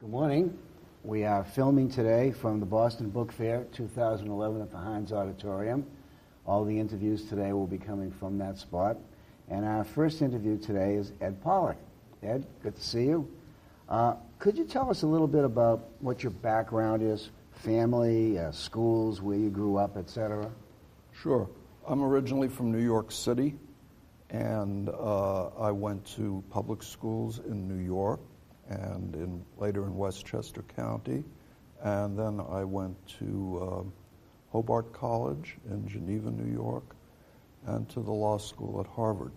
Good morning. We are filming today from the Boston Book Fair 2011 at the Heinz Auditorium. All the interviews today will be coming from that spot. And our first interview today is Ed Pollack. Ed, good to see you. Could you tell us a little bit about what your background is, family, schools, where you grew up, etc.? Sure. I'm originally from New York City, and I went to public schools in New York and later in Westchester County. And then I went to Hobart College in Geneva, New York, and to the law school at Harvard.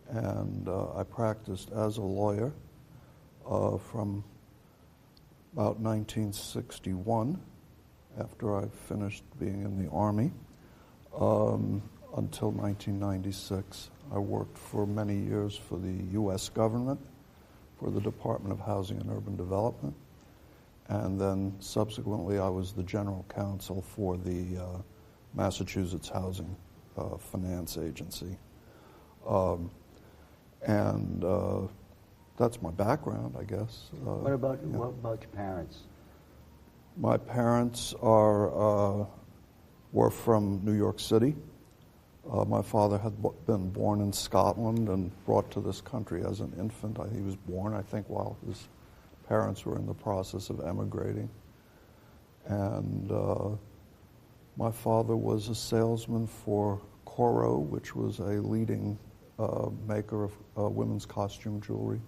And I practiced as a lawyer from about 1961, after I finished being in the Army, until 1996. I worked for many years for the U.S. government, for the Department of Housing and Urban Development, and then subsequently I was the general counsel for the Massachusetts Housing Finance Agency. And that's my background, I guess. What about your parents? My parents were from New York City. My father had been born in Scotland and brought to this country as an infant. He was born, I think, while his parents were in the process of emigrating. And my father was a salesman for Coro, which was a leading maker of women's costume jewelry.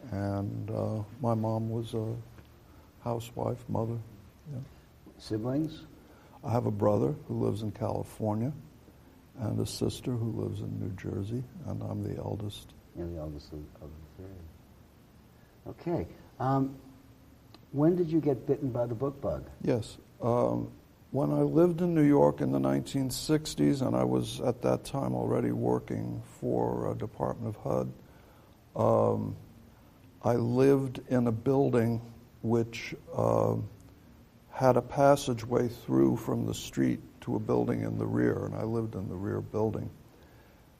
And my mom was a housewife, mother. Yeah. Siblings? I have a brother who lives in California, and a sister who lives in New Jersey, and I'm the eldest. You're the eldest of the three. Okay. When did you get bitten by the book bug? Yes. When I lived in New York in the 1960s, and I was at that time already working for Department of HUD, I lived in a building which had a passageway through from the street to a building in the rear, and I lived in the rear building.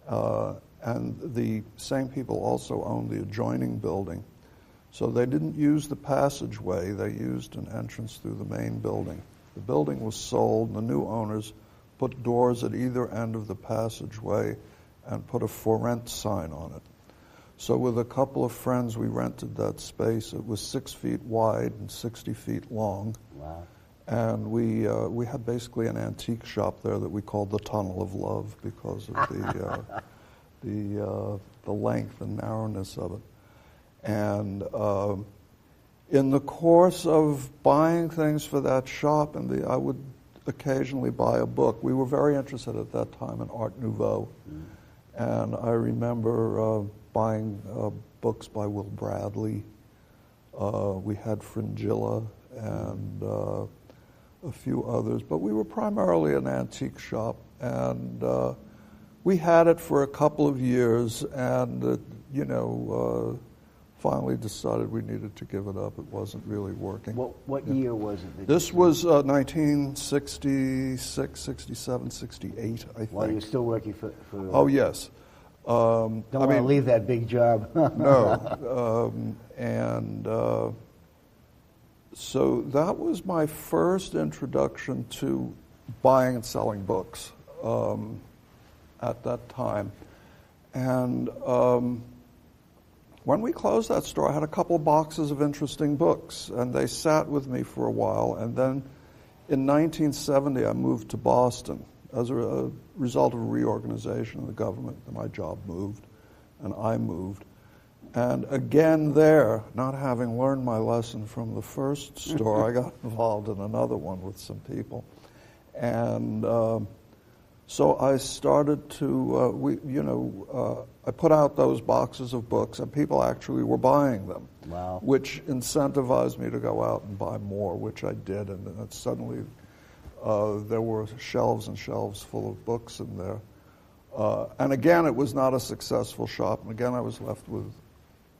And the same people also owned the adjoining building. So they didn't use the passageway, they used an entrance through the main building. The building was sold, and the new owners put doors at either end of the passageway and put a for rent sign on it. So with a couple of friends, we rented that space. It was 6 feet wide and 60 feet long. Wow. And we had basically an antique shop there that we called the Tunnel of Love because of the length and narrowness of it. And in the course of buying things for that shop, I would occasionally buy a book. We were very interested at that time in Art Nouveau. And I remember buying books by Will Bradley. We had Fringilla and a few others, but we were primarily an antique shop, and we had it for a couple of years, and finally decided we needed to give it up. It wasn't really working. What year was it? This was 1966, 67, 68, I think. While you're still working for Oh, yes. Don't want to leave that big job. No. So that was my first introduction to buying and selling books at that time. And when we closed that store, I had a couple boxes of interesting books, and they sat with me for a while. And then in 1970, I moved to Boston as a result of a reorganization of the government. My job moved, and I moved. And again there, not having learned my lesson from the first store, I got involved in another one with some people. And so I started to, I put out those boxes of books, and people actually were buying them. Wow. Which incentivized me to go out and buy more, which I did. And then suddenly there were shelves and shelves full of books in there. And again, it was not a successful shop. And again, I was left with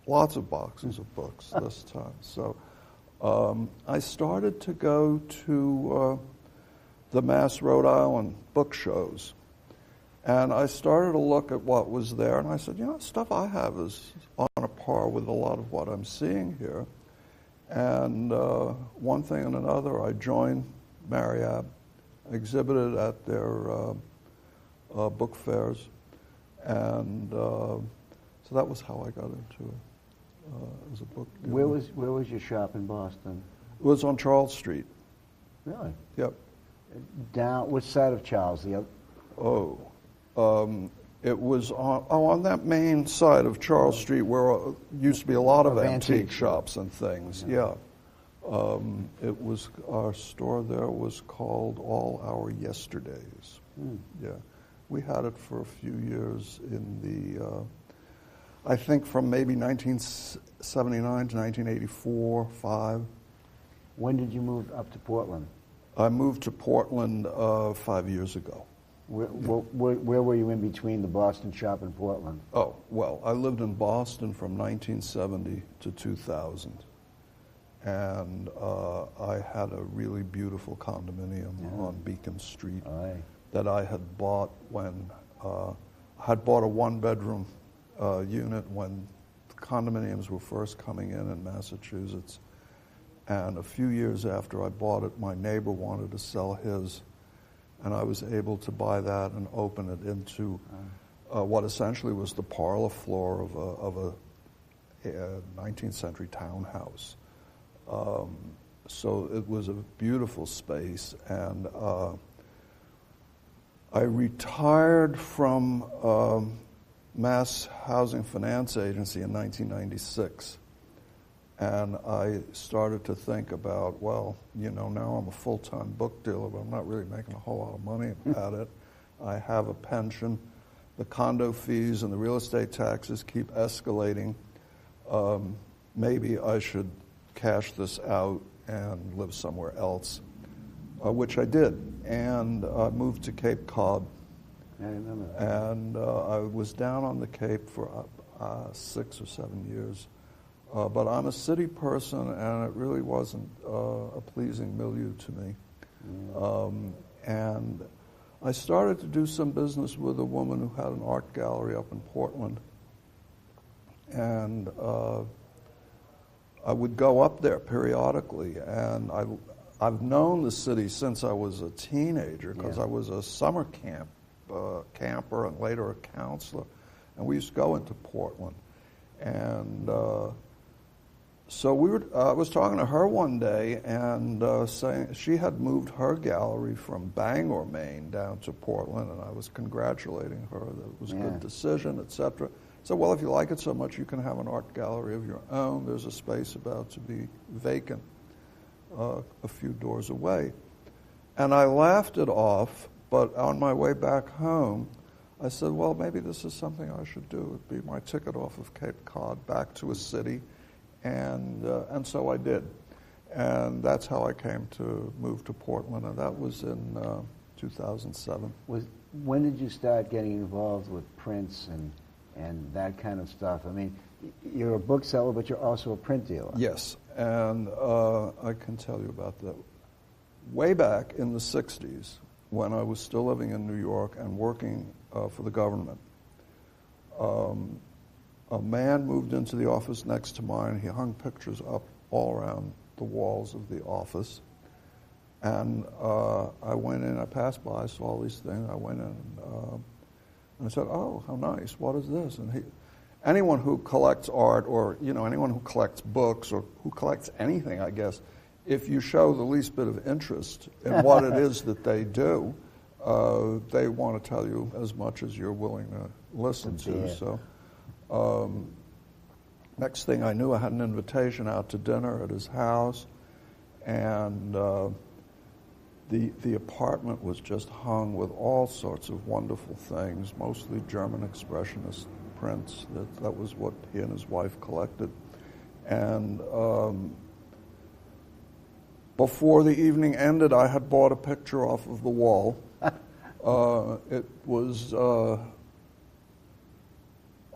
lots of boxes of books this time. So I started to go to the Mass Rhode Island book shows. And I started to look at what was there, and I said, stuff I have is on a par with a lot of what I'm seeing here. And one thing and another, I joined Marriott, exhibited at their book fairs, and so that was how I got into it as a book dealer. Where was your shop in Boston? It was on Charles Street. Really? Yep. Down which side of Charles? The other? It was on that main side of Charles Street where used to be a lot of antique shops and things. Yeah. It was, our store there was called All Our Yesterdays. Yeah. We had it for a few years in the, I think from maybe 1979 to 1984, 5. When did you move up to Portland? I moved to Portland 5 years ago. Where were you in between the Boston shop and Portland? Oh, well, I lived in Boston from 1970 to 2000. And I had a really beautiful condominium on Beacon Street that I had bought when I had bought a one-bedroom unit when condominiums were first coming in Massachusetts. And a few years after I bought it, my neighbor wanted to sell his, and I was able to buy that and open it into what essentially was the parlor floor of a 19th century townhouse. So it was a beautiful space, and I retired from Mass Housing Finance Agency in 1996. And I started to think about, well, you know, now I'm a full-time book dealer, but I'm not really making a whole lot of money at it. I have a pension. The condo fees and the real estate taxes keep escalating. Maybe I should cash this out and live somewhere else, which I did. And I moved to Cape Cod. I remember that. And I was down on the Cape for 6 or 7 years. But I'm a city person, and it really wasn't a pleasing milieu to me. And I started to do some business with a woman who had an art gallery up in Portland. And I would go up there periodically, and I've known the city since I was a teenager because I was a summer camper and later a counselor. And we used to go into Portland. And so I was talking to her one day and saying she had moved her gallery from Bangor, Maine, down to Portland, and I was congratulating her that it was a good decision, etc. So, well, if you like it so much, you can have an art gallery of your own. There's a space about to be vacant a few doors away. And I laughed it off, but on my way back home, I said, well, maybe this is something I should do. It'd be my ticket off of Cape Cod back to a city. And so I did. And that's how I came to move to Portland, and that was in 2007. When did you start getting involved with prints and that kind of stuff? I mean, you're a bookseller, but you're also a print dealer. Yes, and I can tell you about that. Way back in the 60s, when I was still living in New York and working for the government, a man moved into the office next to mine. He hung pictures up all around the walls of the office. And I went in, I passed by, I saw all these things. I went in and I said, oh, how nice, what is this? And anyone who collects art or, you know, anyone who collects books or who collects anything, I guess, if you show the least bit of interest in what it is that they do, they want to tell you as much as you're willing to listen to. So. Next thing I knew, I had an invitation out to dinner at his house, and the apartment was just hung with all sorts of wonderful things, mostly German expressionist prints. That was what he and his wife collected. And before the evening ended, I had bought a picture off of the wall. It was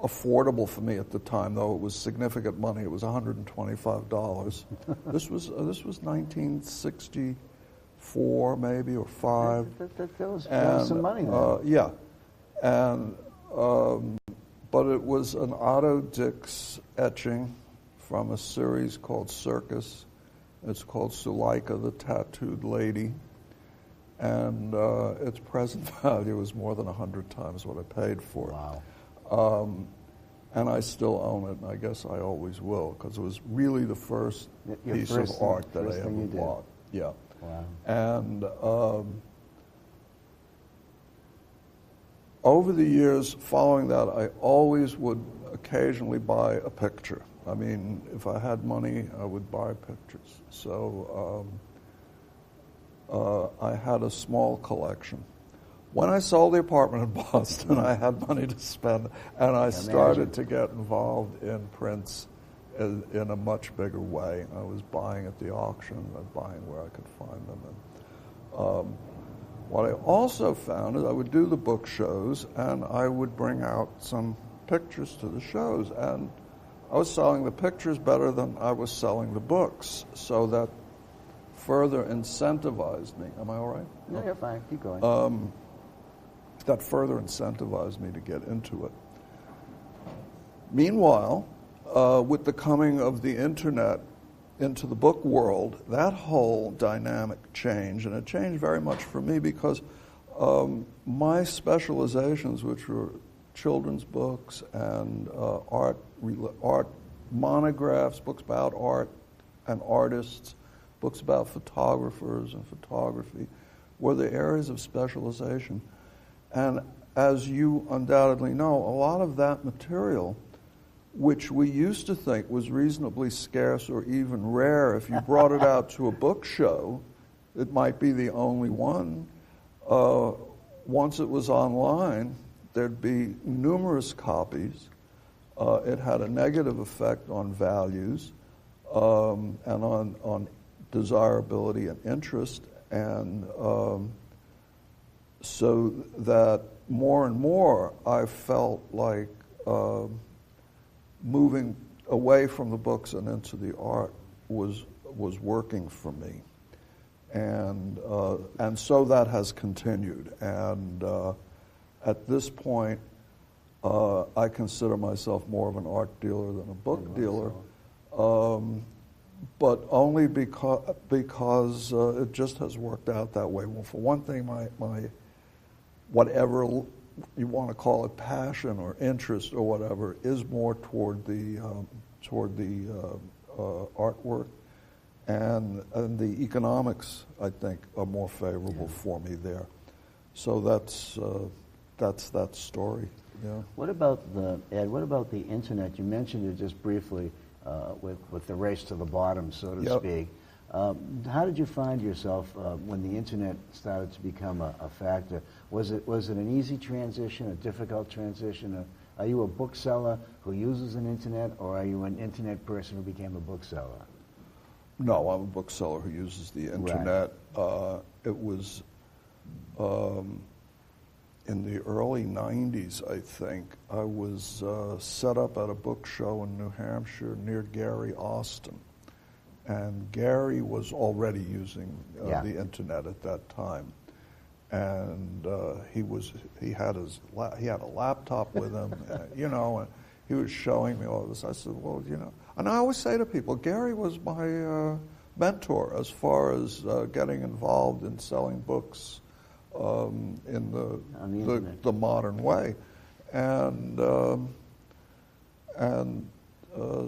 affordable for me at the time, though it was significant money. It was $125. This was 1964, maybe, or 5. That was some money then. Yeah, and but it was an Otto Dix etching from a series called Circus. It's called Suleika, the Tattooed Lady. And its present value is more than 100 times what I paid for it. Wow. And I still own it, and I guess I always will, because it was really the first piece of art that I ever bought. Yeah. Wow. And over the years following that, I always would occasionally buy a picture. I mean, if I had money, I would buy pictures. So I had a small collection. When I sold the apartment in Boston, I had money to spend, and I started to get involved in prints in a much bigger way. I was buying at the auction and buying where I could find them. And, what I also found is I would do the book shows, and I would bring out some pictures to the shows, and I was selling the pictures better than I was selling the books, so that further incentivized me. Am I all right? No, you're fine. Keep going. That further incentivized me to get into it. Meanwhile, with the coming of the internet into the book world, that whole dynamic changed, and it changed very much for me because my specializations, which were children's books and art monographs, books about art and artists, books about photographers and photography, were the areas of specialization. And as you undoubtedly know, a lot of that material, which we used to think was reasonably scarce or even rare, if you brought it out to a book show, it might be the only one. Once it was online, there'd be numerous copies. It had a negative effect on values and on desirability and interest, and so that more and more I felt like moving away from the books and into the art was working for me, and so that has continued. And at this point, I consider myself more of an art dealer than a book dealer, but only because it just has worked out that way. Well, for one thing, my whatever you want to call it, passion or interest or whatever, is more toward the artwork, and the economics, I think, are more favorable for me there. So that's that story. Yeah. What about Ed? What about the internet? You mentioned it just briefly with the race to the bottom, so to speak. How did you find yourself when the internet started to become a factor? Was it an easy transition, a difficult transition? Are you a bookseller who uses an internet, or are you an internet person who became a bookseller? No, I'm a bookseller who uses the internet. Right. It was in the early 90s, I think. I was set up at a book show in New Hampshire near Gary, Austin. And Gary was already using the internet at that time, and he had a laptop with him, and he was showing me all this. I said, well, and I always say to people, Gary was my mentor as far as getting involved in selling books in the modern way, and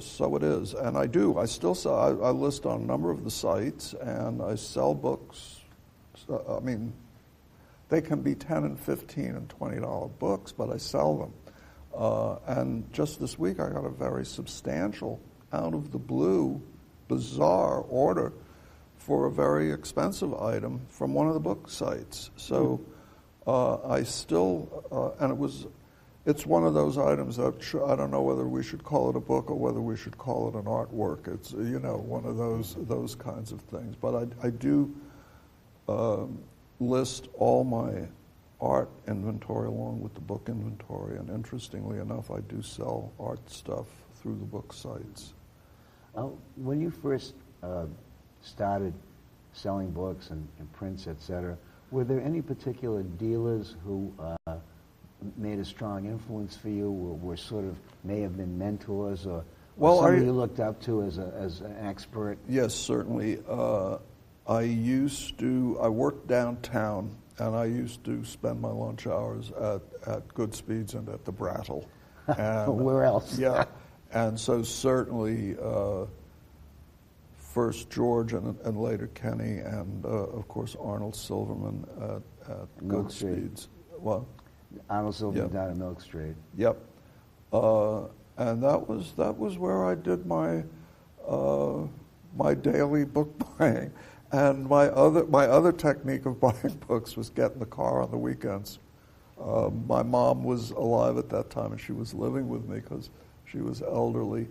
so it is, and I still sell. I list on a number of the sites, and I sell books. I mean, they can be $10 and $15 and $20 books, but I sell them. And just this week, I got a very substantial, out of the blue, bizarre order for a very expensive item from one of the book sites. So I still, and it's one of those items that I don't know whether we should call it a book or whether we should call it an artwork. It's one of those kinds of things. But I do list all my art inventory along with the book inventory, and interestingly enough, I do sell art stuff through the book sites. When you first started selling books and prints, etc., were there any particular dealers who made a strong influence for you, or were sort of may have been mentors, or Well, somebody you looked up to as an expert? Yes, certainly. I worked downtown, and I used to spend my lunch hours at Goodspeed's and at the Brattle. And, Where else? Yeah, and so certainly first George and later Kenny, and of course Arnold Silverman at Milk Street. Goodspeed's. Well, Arnold Silverman Yeah. down at Milk Street. Yep. And that was where I did my my daily book buying. And my other technique of buying books was get in the car on the weekends. My mom was alive at that time, and she was living with me because she was elderly.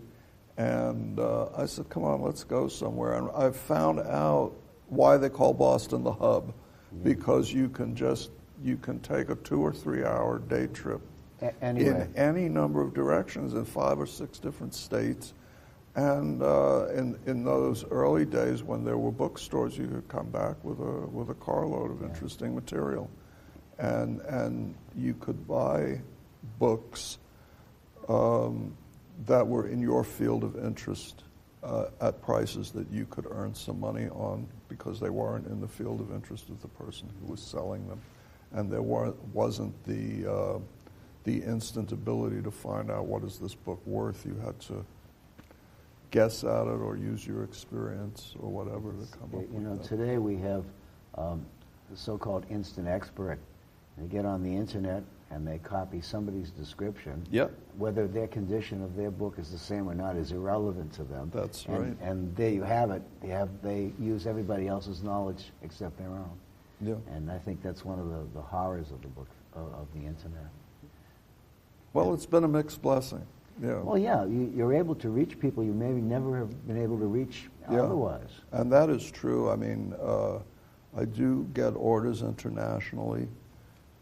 And I said, "Come on, let's go somewhere." And I found out why they call Boston the hub, because you can take a 2 or 3 hour day trip Anyway. in any number of directions in 5 or 6 different states. And in those early days when there were bookstores, you could come back with a carload of interesting material, and you could buy books that were in your field of interest at prices that you could earn some money on, because they weren't in the field of interest of the person who was selling them, and there wasn't the instant ability to find out what is this book worth. You had to guess at it or use your experience or whatever to come up with that. Today we have the so-called instant expert. They get on the internet and they copy somebody's description. Yeah. Whether their condition of their book is the same or not is irrelevant to them. That's and, right. And there you have it. They use everybody else's knowledge except their own. Yeah. And I think that's one of the horrors of the book of the internet. Well, it's been a mixed blessing. Yeah. Well, yeah, you're able to reach people you maybe never have been able to reach otherwise. And that is true. I mean, I do get orders internationally,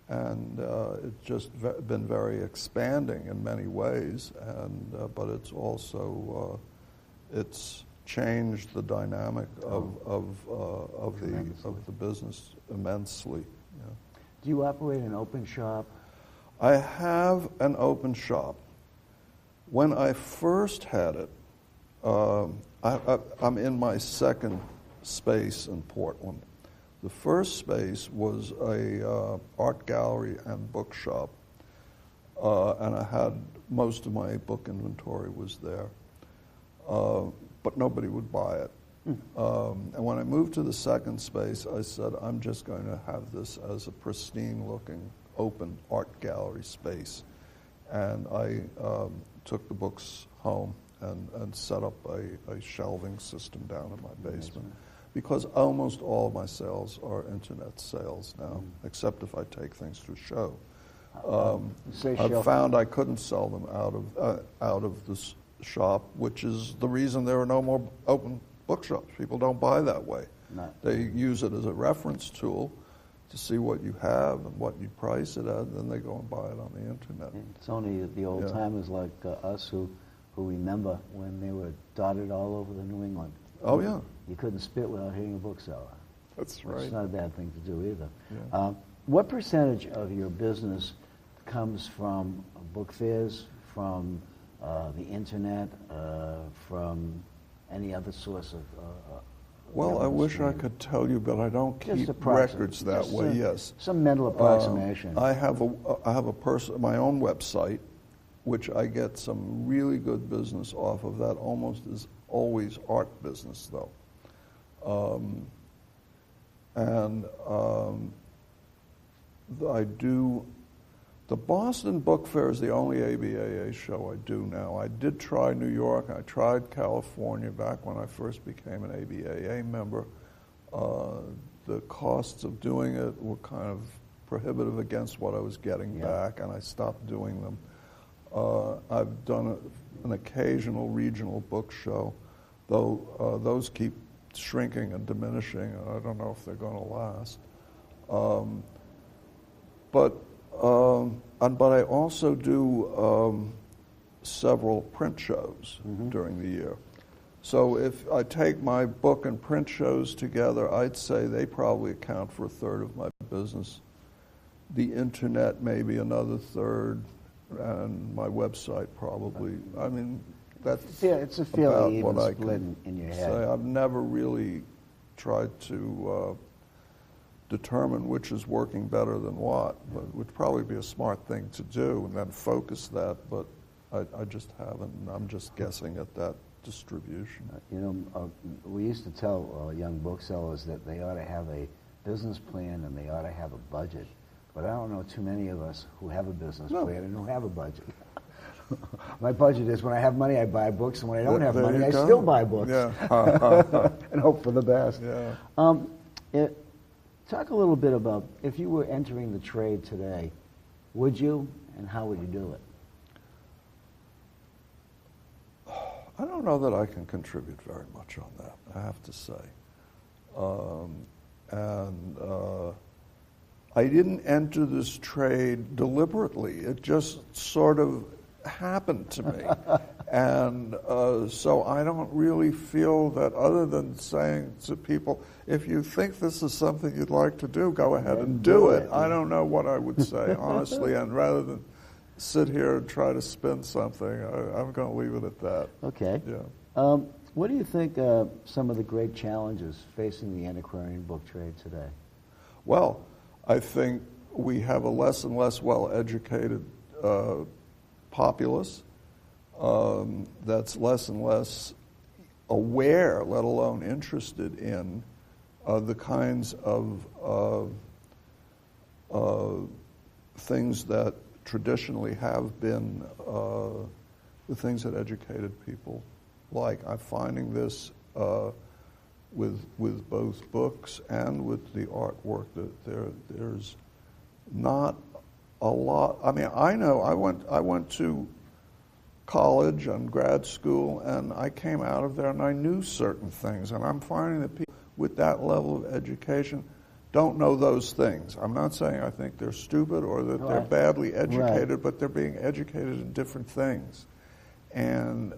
and it's just been very expanding in many ways. And but it's also it's changed the dynamic of the business immensely. Yeah. Do you operate an open shop? I have an open shop. When I first had it, I'm in my second space in Portland. The first space was a art gallery and bookshop, and I had most of my book inventory was there, but nobody would buy it. And when I moved to the second space, I said, I'm just going to have this as a pristine-looking, open art gallery space. And I took the books home and set up a shelving system down in my basement, because almost all of my sales are internet sales now, except if I take things to show. I've found I couldn't sell them out of the shop, which is the reason there are no more open bookshops. People don't buy that way. They use it as a reference tool to see what you have and what you price it at, and then they go and buy it on the internet. It's only the old timers like us who remember when they were dotted all over the New England. Oh, yeah. You couldn't spit without hitting a bookseller. That's right. It's not a bad thing to do either. Yeah. What percentage of your business comes from book fairs, from the internet, from any other source of well, I wish I could tell you, but I don't keep records that way. Yes, some mental approximation. I have my own website, which I get some really good business off of. That almost is always art business, though. I do. The Boston Book Fair is the only ABAA show I do now. I did try New York. I tried California back when I first became an ABAA member. The costs of doing it were kind of prohibitive against what I was getting back, and I stopped doing them. I've done an occasional regional book show, though those keep shrinking and diminishing, and I don't know if they're going to last. But I also do several print shows during the year. So if I take my book and print shows together, I'd say they probably account for a third of my business. The internet maybe another third, and my website probably. I mean, that's Yeah, it's a about fairly even what I split can in your say. head. I've never really tried to determine which is working better than what, but it would probably be a smart thing to do and then focus that, but I just haven't, and I'm just guessing at that distribution. We used to tell young booksellers that they ought to have a business plan and they ought to have a budget, but I don't know too many of us who have a business plan and who have a budget. My budget is when I have money, I buy books, and when I don't have money, I still buy books. Yeah. And hope for the best. Yeah. Talk a little bit about if you were entering the trade today, would you, and how would you do it? I don't know that I can contribute very much on that, I have to say. I didn't enter this trade deliberately. It just sort of happened to me. And so I don't really feel that, other than saying to people, if you think this is something you'd like to do, go ahead and do it. I don't know what I would say, honestly, and rather than sit here and try to spin something, I'm going to leave it at that. Okay. Yeah. What do you think some of the great challenges facing the antiquarian book trade today? Well, I think we have a less and less well-educated populace that's less and less aware, let alone interested in, the kinds of things that traditionally have been the things that educated people like. I'm finding this with both books and with the artwork that there's not a lot. I mean, I know I went to college and grad school, and I came out of there and I knew certain things, and I'm finding that people with that level of education don't know those things. I'm not saying I think they're stupid or that they're badly educated, but they're being educated in different things. And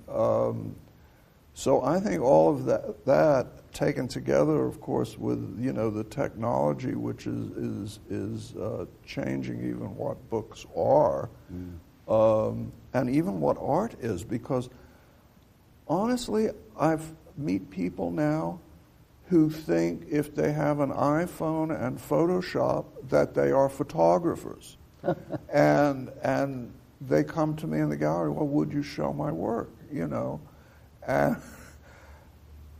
so I think all of that taken together, of course, with the technology, which is changing even what books are, and even what art is, because honestly, I meet people now who think if they have an iPhone and Photoshop that they are photographers. and they come to me in the gallery, well, would you show my work, And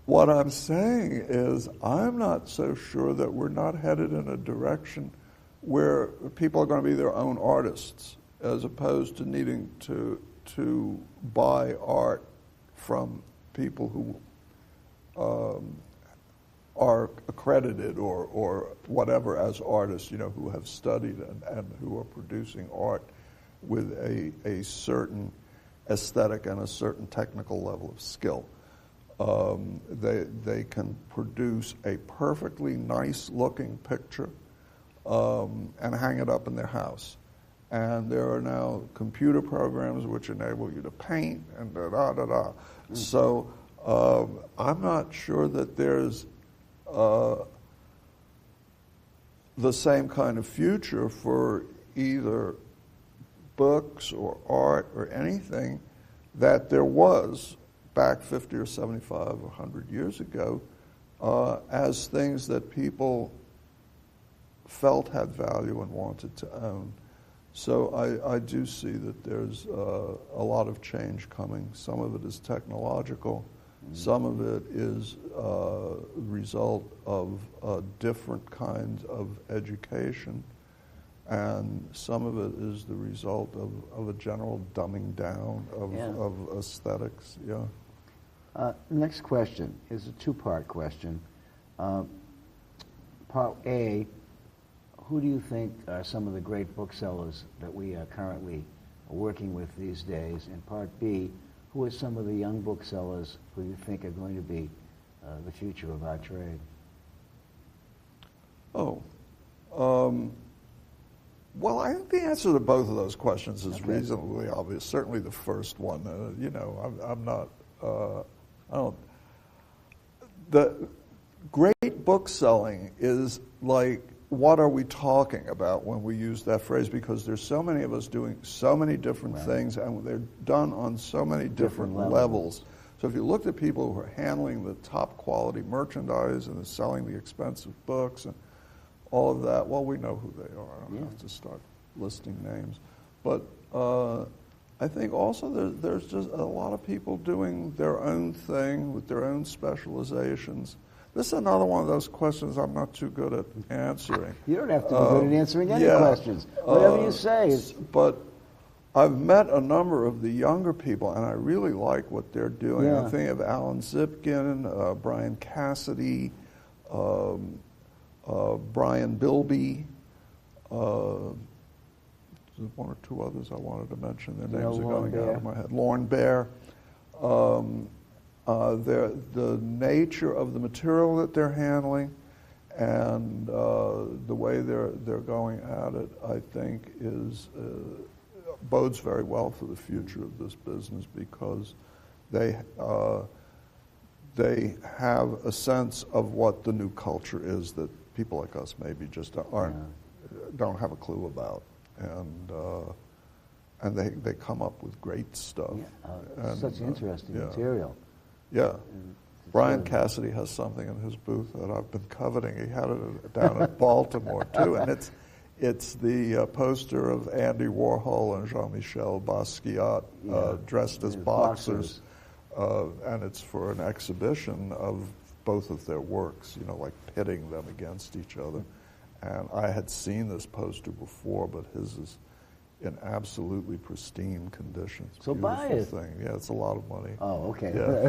what I'm saying is I'm not so sure that we're not headed in a direction where people are going to be their own artists as opposed to needing to buy art from people who are accredited or whatever as artists, who have studied and who are producing art with a certain aesthetic and a certain technical level of skill. They can produce a perfectly nice-looking picture and hang it up in their house. And there are now computer programs which enable you to paint and da-da-da-da. So I'm not sure that there's the same kind of future for either books or art or anything that there was back 50 or 75 or 100 years ago as things that people felt had value and wanted to own. So I do see that there's a lot of change coming. Some of it is technological. Some of it is a result of different kinds of education. And some of it is the result of a general dumbing down of aesthetics. Yeah. Next question is a two-part question. Part A, who do you think are some of the great booksellers that we are currently working with these days? And part B, who are some of the young booksellers who you think are going to be the future of our trade? Well, I think the answer to both of those questions is reasonably obvious. Certainly the first one. I'm not. I don't. The great book selling is like what are we talking about when we use that phrase? Because there's so many of us doing so many different things, and they're done on so many different levels. So if you looked at people who are handling the top quality merchandise and selling the expensive books and all of that, well, we know who they are. I don't have to start listing names. But I think also there's just a lot of people doing their own thing with their own specializations. This is another one of those questions I'm not too good at answering. You don't have to be good at answering any questions. Whatever you say is... But I've met a number of the younger people, and I really like what they're doing. I'm thinking of Alan Zipkin, Brian Cassidy, Brian Bilby. There's one or two others I wanted to mention. Their names are going out of my head. Lauren Bear. The nature of the material that they're handling and the way they're going at it, I think, bodes very well for the future of this business, because they have a sense of what the new culture is that people like us maybe just don't have a clue about, and they come up with great stuff. Such interesting material. Yeah. Brian Cassidy has something in his booth that I've been coveting. He had it down in Baltimore too, and it's the poster of Andy Warhol and Jean-Michel Basquiat dressed as boxers, and it's for an exhibition of both of their works, like pitting them against each other. And I had seen this poster before, but his is in absolutely pristine condition. It's so buy it. Thing. Yeah, it's a lot of money. Oh, okay. Yeah.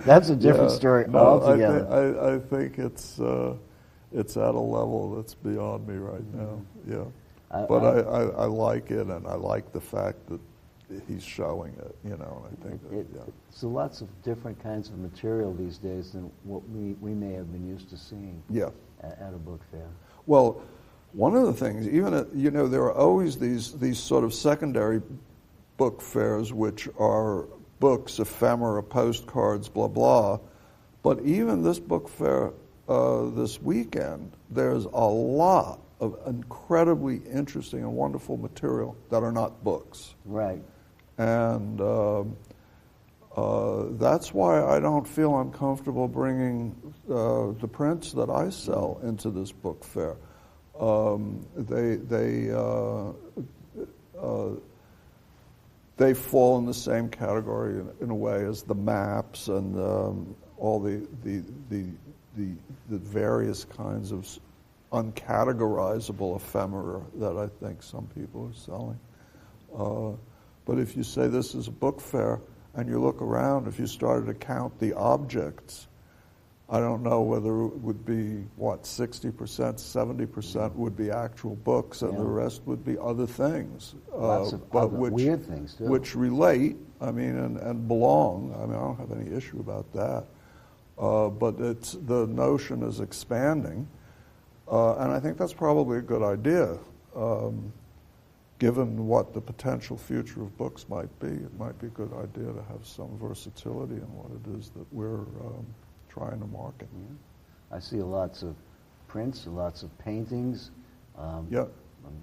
that's a different story altogether. I think it's at a level that's beyond me right now. Yeah, but I like it, and I like the fact that he's showing it. And I think so lots of different kinds of material these days than what we may have been used to seeing. At a book fair. Well, one of the things, even there are always these sort of secondary book fairs, which are books, ephemera, postcards, blah blah. But even this book fair this weekend, there's a lot of incredibly interesting and wonderful material that are not books. Right. And that's why I don't feel uncomfortable bringing the prints that I sell into this book fair. They fall in the same category in a way as the maps and all the various kinds of uncategorizable ephemera that I think some people are selling. But if you say this is a book fair and you look around, if you started to count the objects, I don't know whether it would be, 60%, 70% would be actual books, and the rest would be other things. Lots of other weird things, too. Which relate, and belong. I don't have any issue about that. But the notion is expanding, and I think that's probably a good idea. Given what the potential future of books might be, it might be a good idea to have some versatility in what it is that we're trying to market. I see lots of prints, lots of paintings,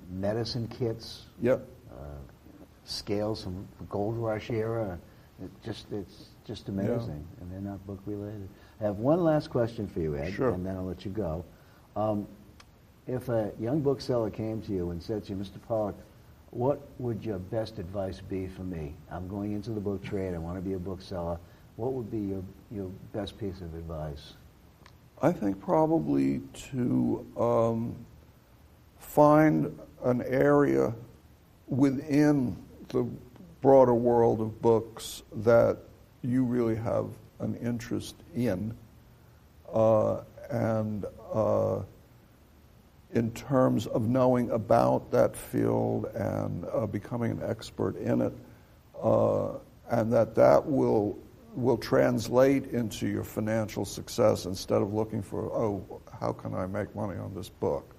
medicine kits, scales from the Gold Rush era. It's just amazing, and they're not book related. I have one last question for you, Ed, and then I'll let you go. If a young bookseller came to you and said to you, Mr. Pollack, what would your best advice be for me? I'm going into the book trade. I want to be a bookseller. What would be your best piece of advice? I think probably to find an area within the broader world of books that you really have an interest in, and in terms of knowing about that field and becoming an expert in it, and that will translate into your financial success instead of looking for, how can I make money on this book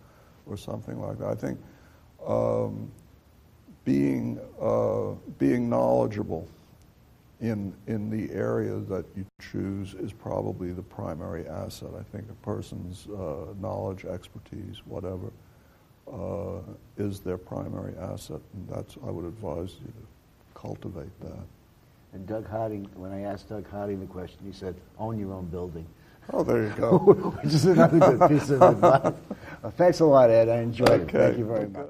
or something like that. I think being knowledgeable in the area that you choose is probably the primary asset. I think a person's knowledge, expertise, whatever, is their primary asset, and that's, I would advise you to cultivate that. And Doug Harding, when I asked Doug Harding the question, he said, own your own building. Oh, there you go. Which is another good piece of advice. Thanks a lot, Ed. I enjoyed it. Thank you very much.